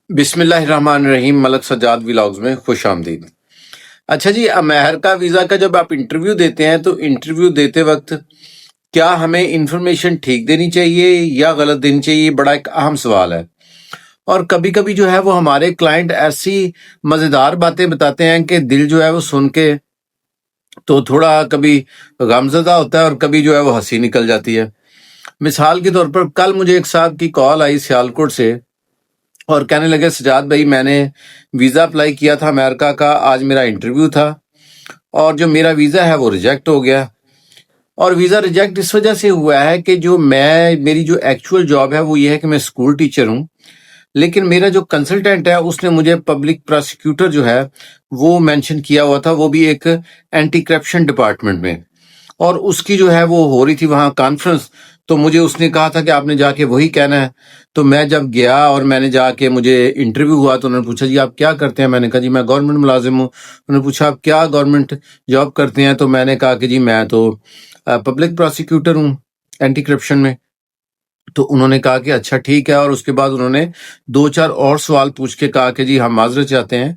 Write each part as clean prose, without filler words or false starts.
بسم اللہ الرحمن الرحیم، ملک سجاد ولاگز میں خوش آمدید۔ اچھا جی، امریکہ ویزا کا جب آپ انٹرویو دیتے ہیں تو انٹرویو دیتے وقت کیا ہمیں انفارمیشن ٹھیک دینی چاہیے یا غلط دینی چاہیے؟ بڑا ایک اہم سوال ہے۔ اور کبھی کبھی جو ہے وہ ہمارے کلائنٹ ایسی مزیدار باتیں بتاتے ہیں کہ دل جو ہے وہ سن کے تو تھوڑا کبھی غمزدہ ہوتا ہے اور کبھی جو ہے وہ ہنسی نکل جاتی ہے۔ مثال کے طور پر کل مجھے ایک صاحب کی کال آئی سیالکوٹ سے اور کہنے لگے سجاد بھائی میں نے ویزا اپلائی کیا تھا امریکہ کا، آج میرا انٹرویو تھا اور جو میرا ویزا ہے وہ ریجیکٹ ہو گیا۔ اور ویزا ریجیکٹ اس وجہ سے ہوا ہے کہ میری جو ایکچوئل جاب ہے وہ یہ ہے کہ میں اسکول ٹیچر ہوں، لیکن میرا جو کنسلٹنٹ ہے اس نے مجھے پبلک پراسیکیوٹر جو ہے وہ مینشن کیا ہوا تھا، وہ بھی ایک اینٹی کرپشن ڈپارٹمنٹ میں، اور اس کی جو ہے وہ ہو رہی تھی وہاں کانفرنس، تو مجھے اس نے کہا تھا کہ آپ نے جا کے وہی کہنا ہے۔ تو میں جب گیا اور میں نے جا کے مجھے انٹرویو ہوا تو انہوں نے پوچھا جی آپ کیا کرتے ہیں؟ میں نے کہا جی میں گورنمنٹ ملازم ہوں۔ انہوں نے پوچھا آپ کیا گورنمنٹ جاب کرتے ہیں؟ تو میں نے کہا کہ جی میں تو پبلک پراسیکیوٹر ہوں اینٹی کرپشن میں۔ تو انہوں نے کہا کہ اچھا ٹھیک ہے، اور اس کے بعد انہوں نے دو چار اور سوال پوچھ کے کہا کہ جی ہم معذرت چاہتے ہیں،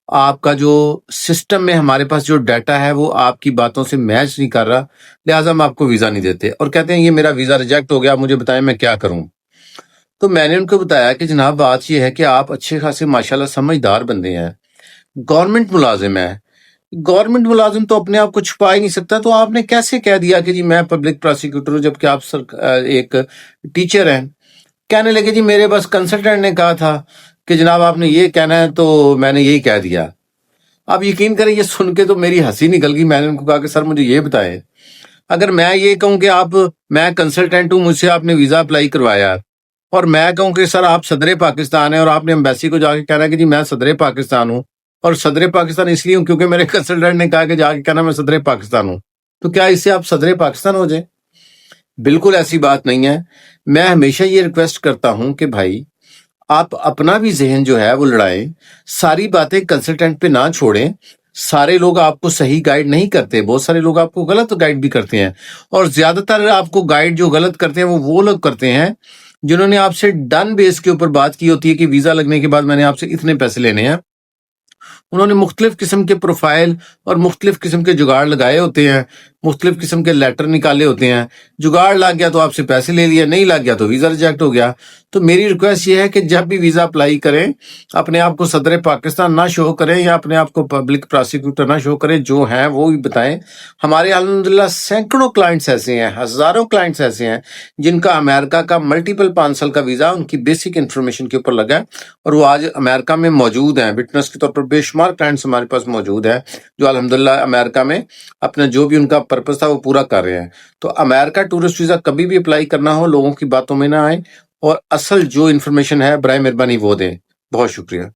آپ کا جو سسٹم میں ہمارے پاس جو ڈیٹا ہے وہ آپ کی باتوں سے میچ نہیں کر رہا، لہٰذا ہم آپ کو ویزا نہیں دیتے، اور کہتے ہیں یہ میرا ویزا ریجیکٹ ہو گیا، مجھے بتائیں میں کیا کروں۔ تو میں نے ان کو بتایا کہ جناب بات یہ ہے کہ آپ اچھے خاصے ماشاءاللہ سمجھدار بندے ہیں، گورنمنٹ ملازم ہیں، گورنمنٹ ملازم تو اپنے آپ کو چھپا ہی نہیں سکتا، تو آپ نے کیسے کہہ دیا کہ جی میں پبلک پراسیکیوٹر ہوں جبکہ آپ ایک ٹیچر ہیں؟ کہنے لگے جی میرے بس کنسلٹنٹ نے کہا تھا کہ جناب آپ نے یہ کہنا ہے تو میں نے یہی کہہ دیا۔ اب یقین کریں یہ سن کے تو میری ہنسی نکل گئی۔ میں نے ان کو کہا کہ سر مجھے یہ بتائیں، اگر میں یہ کہوں کہ میں کنسلٹنٹ ہوں، مجھ سے آپ نے ویزا اپلائی کروایا، اور میں کہوں کہ سر آپ صدر پاکستان ہیں اور آپ نے ایمبیسی کو جا کے کہنا ہے کہ جی میں صدر پاکستان ہوں، اور صدر پاکستان اس لیے ہوں کیونکہ میرے کنسلٹنٹ نے کہا کہ جا کے کہنا میں صدر پاکستان ہوں، تو کیا اس سے آپ صدر پاکستان ہو جائیں؟ بالکل ایسی بات نہیں ہے۔ میں ہمیشہ یہ ریکویسٹ کرتا ہوں کہ بھائی آپ اپنا بھی ذہن جو ہے وہ لڑائیں، ساری باتیں کنسلٹنٹ پہ نہ چھوڑیں۔ سارے لوگ آپ کو صحیح گائیڈ نہیں کرتے، بہت سارے لوگ آپ کو غلط گائیڈ بھی کرتے ہیں، اور زیادہ تر آپ کو گائیڈ جو غلط کرتے ہیں وہ لوگ کرتے ہیں جنہوں نے آپ سے ڈن بیس کے اوپر بات کی ہوتی ہے کہ ویزا لگنے کے بعد میں نے آپ سے اتنے پیسے لینے ہیں۔ انہوں نے مختلف قسم کے پروفائل اور مختلف قسم کے جگاڑ لگائے ہوتے ہیں، مختلف قسم کے لیٹر نکالے ہوتے ہیں، جگاڑ لگ گیا تو آپ سے پیسے لے لیا، نہیں لگ گیا تو ویزا ریجیکٹ ہو گیا۔ تو میری ریکویسٹ یہ ہے کہ جب بھی ویزا اپلائی کریں اپنے آپ کو صدر پاکستان نہ شو کریں یا اپنے آپ کو پبلک پراسیکیوٹر نہ شو کریں، جو ہیں وہ بھی بتائیں۔ ہمارے الحمدللہ سینکڑوں کلائنٹس ایسے ہیں، ہزاروں کلائنٹس ایسے ہیں جن کا امریکہ کا ملٹیپل 5 سال کا ویزا ان کی بیسک انفارمیشن کے اوپر لگا ہے، اور وہ آج امریکہ میں موجود ہیں۔ وٹنس کے طور پر بے شمار کلائنٹس ہمارے پاس موجود ہیں جو الحمدللہ امریکہ میں اپنا جو بھی ان کا پرپس تھا وہ پورا کر رہے ہیں۔ تو امریکہ ٹورسٹ ویزا کبھی بھی اپلائی کرنا ہو لوگوں کی باتوں میں نہ آئیں، اور اصل جو انفارمیشن ہے برائے مہربانی وہ دیں۔ بہت شکریہ۔